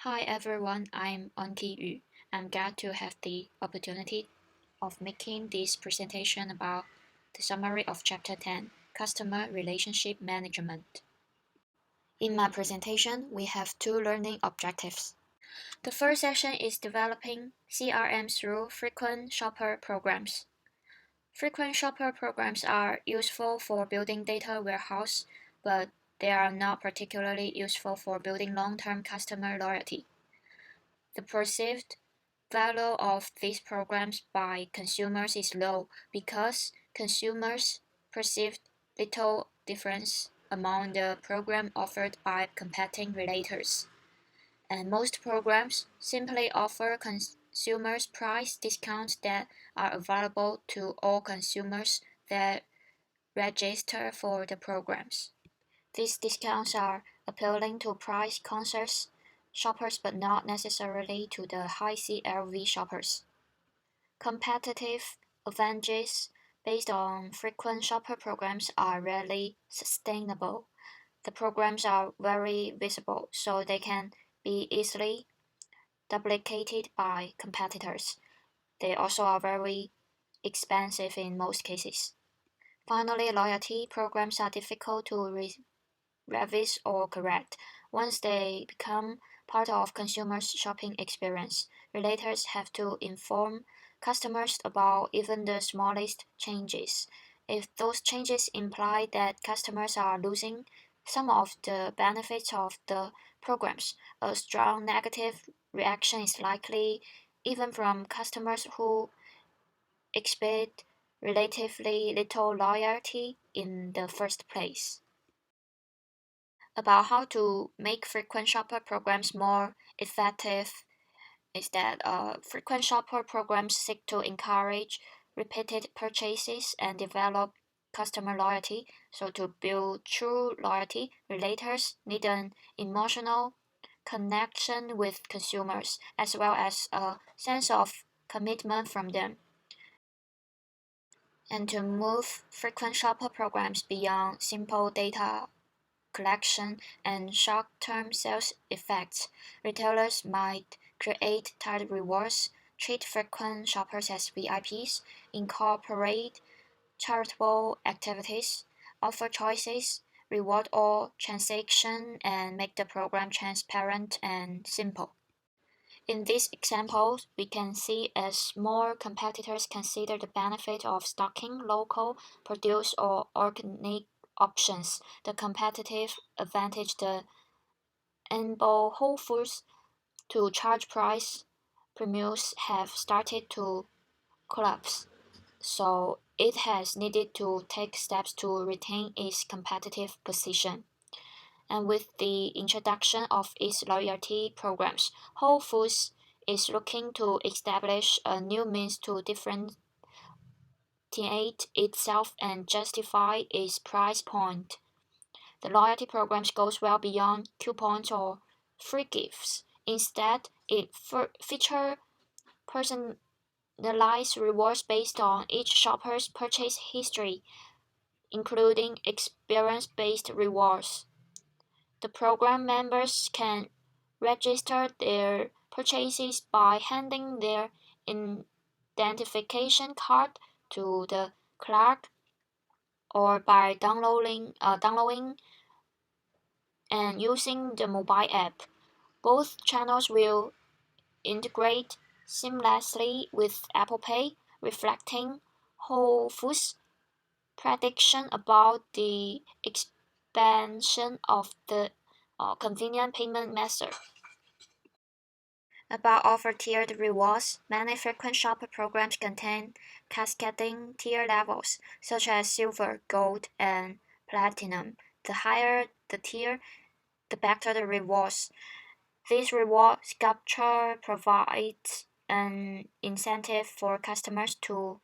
Hi everyone, I'm Anki Yu. I'm glad to have the opportunity of making this presentation about the summary of Chapter 10, Customer Relationship Management. In my presentation, we have two learning objectives. The first section is developing CRM through frequent shopper programs. Frequent shopper programs are useful for building data warehouse, but they are not particularly useful for building long-term customer loyalty. The perceived value of these programs by consumers is low because consumers perceive little difference among the program offered by competing relators. And most programs simply offer consumers price discounts that are available to all consumers that register for the programs. These discounts are appealing to price-conscious shoppers but not necessarily to the high CLV shoppers. Competitive advantages based on frequent shopper programs are rarely sustainable. The programs are very visible, so they can be easily duplicated by competitors. They also are very expensive in most cases. Finally, loyalty programs are difficult to revise or correct. Once they become part of consumers' shopping experience, relators have to inform customers about even the smallest changes. If those changes imply that customers are losing some of the benefits of the programs, a strong negative reaction is likely, even from customers who expect relatively little loyalty in the first place. About how to make frequent shopper programs more effective is that frequent shopper programs seek to encourage repeated purchases and develop customer loyalty. So, to build true loyalty, relators need an emotional connection with consumers as well as a sense of commitment from them. And to move frequent shopper programs beyond simple data collection and short-term sales effects, retailers might create tied rewards, treat frequent shoppers as VIPs, incorporate charitable activities, offer choices, reward all transactions, and make the program transparent and simple. In these examples, we can see as more competitors consider the benefit of stocking local, produce, or organic options, the competitive advantage the enable Whole Foods to charge price premiums have started to collapse. So it has needed to take steps to retain its competitive position. And with the introduction of its loyalty programs, Whole Foods is looking to establish a new means to differentiate itself and justify its price point. The loyalty programs goes well beyond coupons or free gifts. Instead, it features personalized rewards based on each shopper's purchase history, including experience-based rewards. The program members can register their purchases by handing their identification card to the clerk or by downloading and using the mobile app. Both channels will integrate seamlessly with Apple Pay, reflecting Whole Foods' prediction about the expansion of the convenient payment method. About offer-tiered rewards, many frequent shopper programs contain cascading tier levels, such as silver, gold, and platinum. The higher the tier, the better the rewards. This reward structure provides an incentive for customers to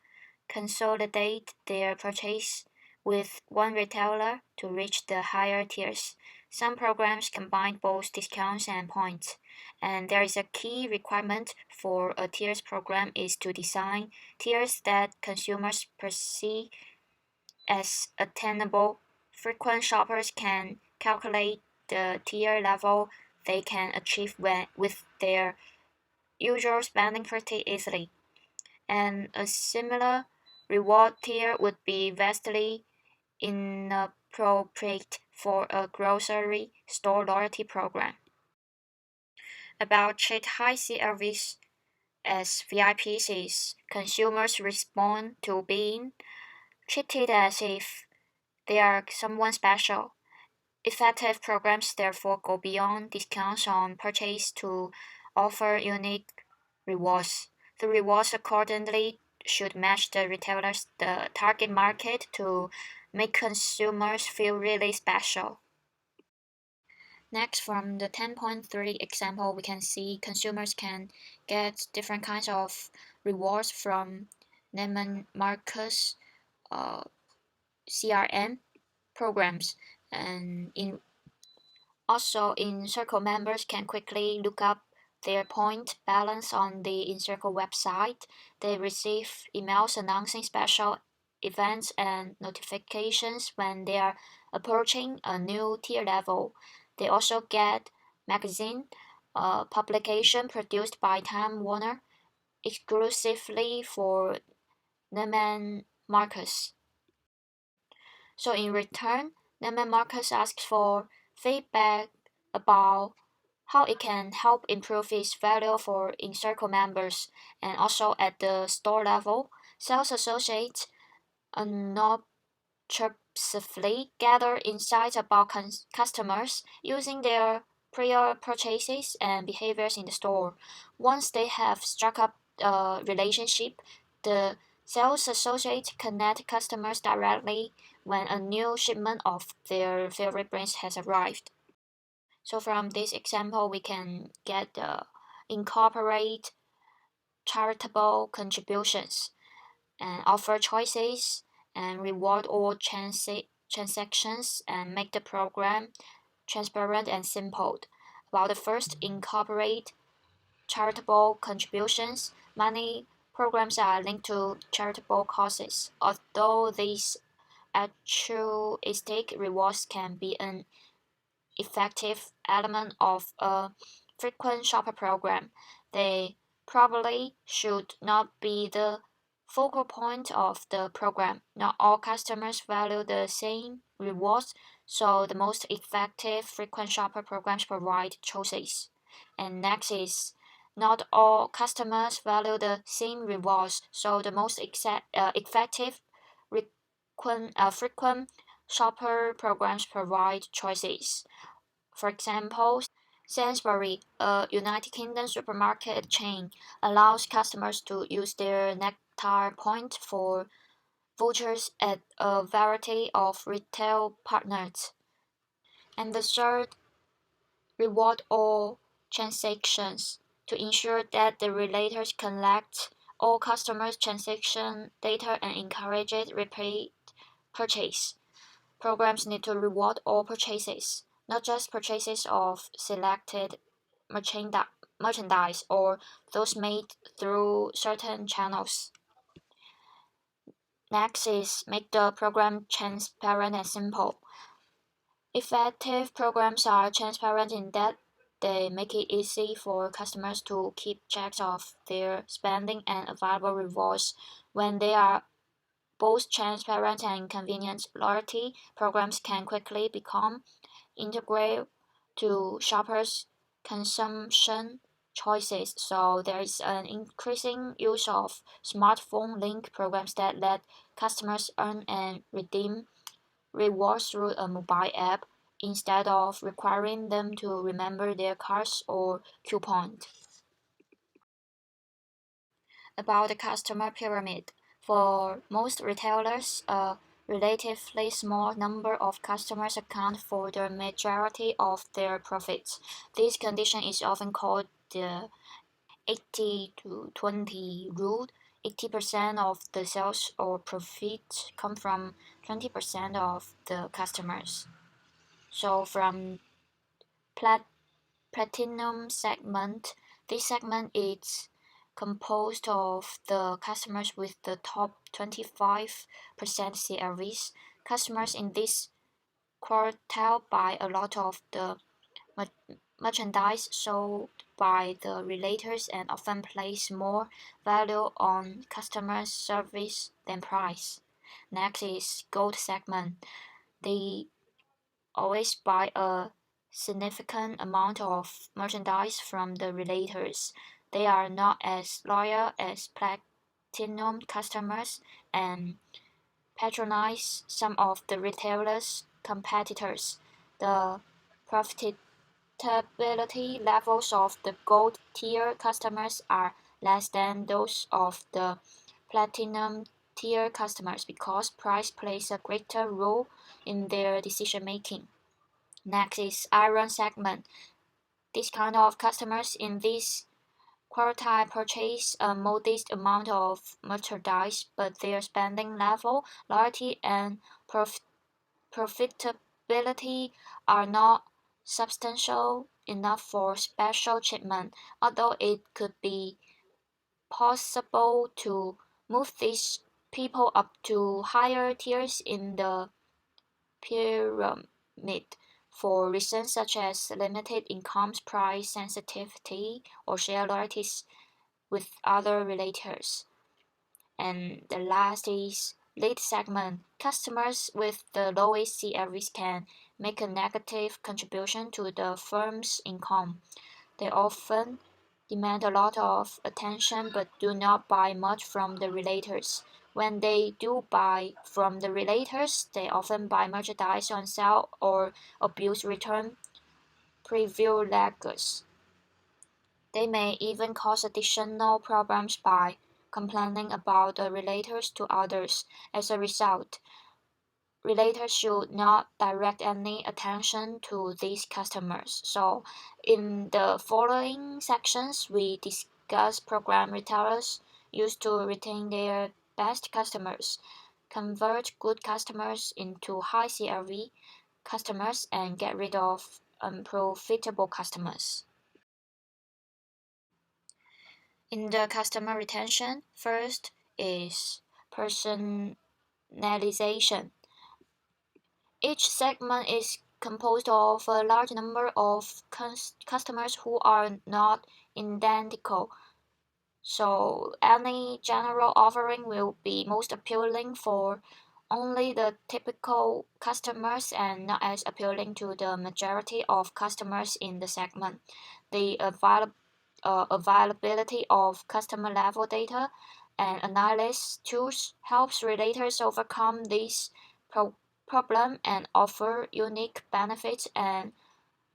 consolidate their purchase with one retailer to reach the higher tiers. Some programs combine both discounts and points, and there is a key requirement for a tiers program is to design tiers that consumers perceive as attainable. Frequent shoppers can calculate the tier level they can achieve with their usual spending pretty easily. And a similar reward tier would be vastly inappropriate for a grocery store loyalty program. About treat high CLVs as VIPs is consumers respond to being treated as if they are someone special. Effective programs therefore go beyond discounts on purchase to offer unique rewards. The rewards accordingly should match the target market to make consumers feel really special. Next, from the 10.3 example, we can see consumers can get different kinds of rewards from Neiman Marcus CRM programs. And in Circle, members can quickly look up their point balance on the InCircle website. They receive emails announcing special events and notifications when they are approaching a new tier level. They also get magazine publication produced by Time Warner exclusively for Neiman Marcus. So in return, Neiman Marcus asks for feedback about how it can help improve its value for in-circle members, and also at the store level, sales associates unobtrusively gather insights about customers using their prior purchases and behaviors in the store. Once they have struck up a relationship, the sales associates connect customers directly when a new shipment of their favorite brands has arrived. So from this example, we can get incorporate charitable contributions and offer choices and reward all transactions and make the program transparent and simple. While the first, incorporate charitable contributions, many programs are linked to charitable causes. Although these altruistic rewards can be an effective element of a frequent shopper program, they probably should not be the focal point of the program. Not all customers value the same rewards, so the most effective frequent shopper programs provide choices. And next is not all customers value the same rewards, so the most effective frequent shopper programs provide choices. For example, Sainsbury, a United Kingdom supermarket chain, allows customers to use their Nectar point for vouchers at a variety of retail partners. And the third, reward all transactions to ensure that the regulators collect all customers' transaction data and encourage repeat purchase. Programs need to reward all purchases, not just purchases of selected merchandise or those made through certain channels. Next is make the program transparent and simple. Effective programs are transparent in that they make it easy for customers to keep track of their spending and available rewards. When they are both transparent and convenient, loyalty programs can quickly become integral to shoppers' consumption choices. So there is an increasing use of smartphone link programs that let customers earn and redeem rewards through a mobile app instead of requiring them to remember their cards or coupons. About the customer pyramid. For most retailers, a relatively small number of customers account for the majority of their profits. This condition is often called the 80 to 20 rule. 80% of the sales or profits come from 20% of the customers. So from plat platinum segment, this segment is composed of the customers with the top 25% CLVs. Customers in this quartile buy a lot of the merchandise sold by the relators and often place more value on customer service than price. Next is gold segment. They always buy a significant amount of merchandise from the relators. They are not as loyal as platinum customers and patronize some of the retailers' competitors. The profitability levels of the gold tier customers are less than those of the platinum tier customers because price plays a greater role in their decision making. Next is iron segment. This kind of customers in this quartile purchase a modest amount of merchandise, but their spending level, loyalty, and profitability are not substantial enough for special treatment, although it could be possible to move these people up to higher tiers in the pyramid for reasons such as limited incomes, price sensitivity, or share loyalties with other relators. And the last is lead segment. Customers with the lowest CLVs can make a negative contribution to the firm's income. They often demand a lot of attention but do not buy much from the relators. When they do buy from the relators, they often buy merchandise on sale or abuse return privileges. They may even cause additional problems by complaining about the relators to others. As a result, relators should not direct any attention to these customers. So, in the following sections, we discuss program retailers used to retain their best customers, convert good customers into high CLV customers, and get rid of unprofitable customers. In the customer retention, first is personalization. Each segment is composed of a large number of customers who are not identical. So any general offering will be most appealing for only the typical customers and not as appealing to the majority of customers in the segment. The availability of customer level data and analysis tools helps relators overcome this problem and offer unique benefits and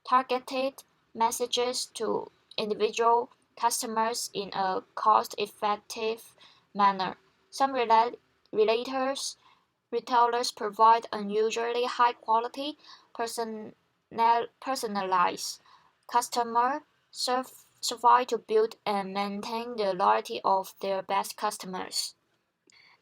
targeted messages to individual customers in a cost-effective manner. Some relators retailers provide unusually high-quality, personalized customer service to build and maintain the loyalty of their best customers.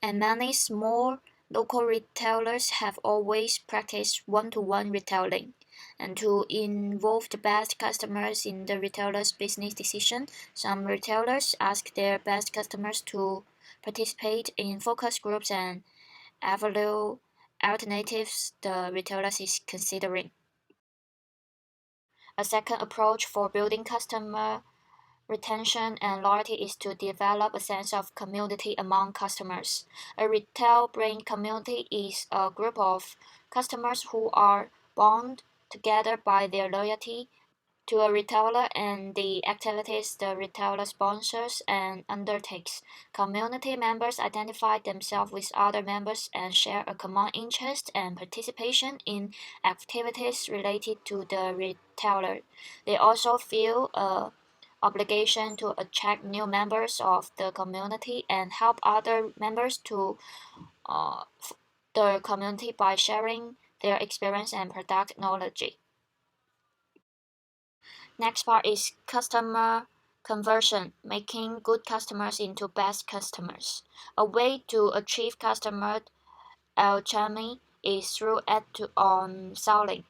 And many small local retailers have always practiced one-to-one retailing. And to involve the best customers in the retailer's business decision, some retailers ask their best customers to participate in focus groups and evaluate alternatives the retailer is considering. A second approach for building customer retention and loyalty is to develop a sense of community among customers. A retail brand community is a group of customers who are bound together by their loyalty to a retailer and the activities the retailer sponsors and undertakes. Community members identify themselves with other members and share a common interest and participation in activities related to the retailer. They also feel a obligation to attract new members of the community and help other members to uh, the community by sharing their experience and product knowledge. Next part is customer conversion, making good customers into best customers. A way to achieve customer alchemy is through add-on selling,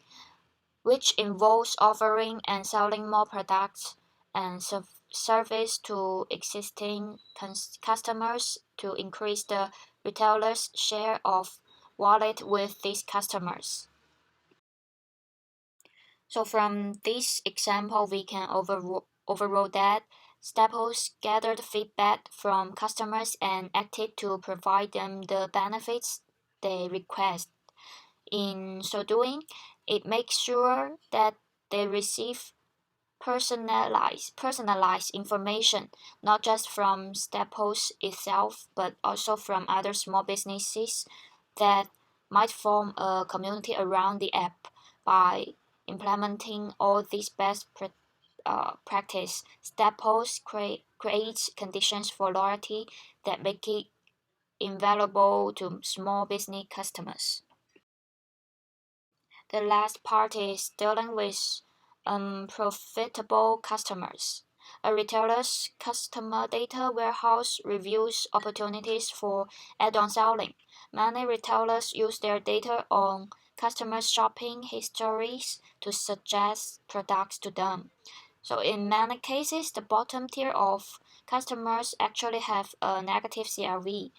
which involves offering and selling more products and service to existing customers to increase the retailer's share of wallet with these customers. So from this example, we can overrule that Staples gathered feedback from customers and acted to provide them the benefits they request. In so doing, it makes sure that they receive personalized information, not just from Staples itself, but also from other small businesses that might form a community around the app. By implementing all these practice, Staples creates conditions for loyalty that make it invaluable to small business customers. The last part is dealing with unprofitable customers. A retailer's customer data warehouse reviews opportunities for add-on selling. Many retailers use their data on customers' shopping histories to suggest products to them. So in many cases, the bottom tier of customers actually have a negative CRV.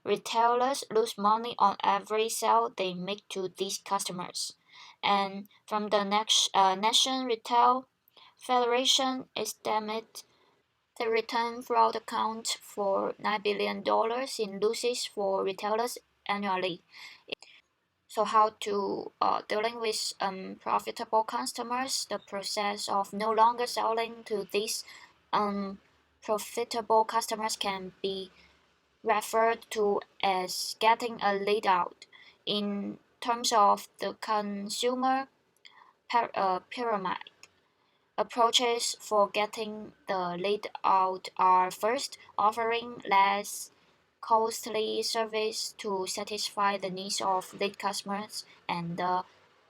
Retailers lose money on every sale they make to these customers. And from the National Retail Federation estimates the return fraud accounts for $9 billion in losses for retailers annually. So how to dealing with unprofitable customers, the process of no longer selling to these unprofitable customers can be referred to as getting a lead out. In terms of the consumer pyramid, approaches for getting the lead out are first offering less costly service to satisfy the needs of lead customers, and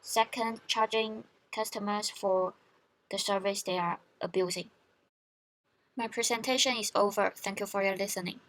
second, charging customers for the service they are abusing. My presentation is over. Thank you for your listening.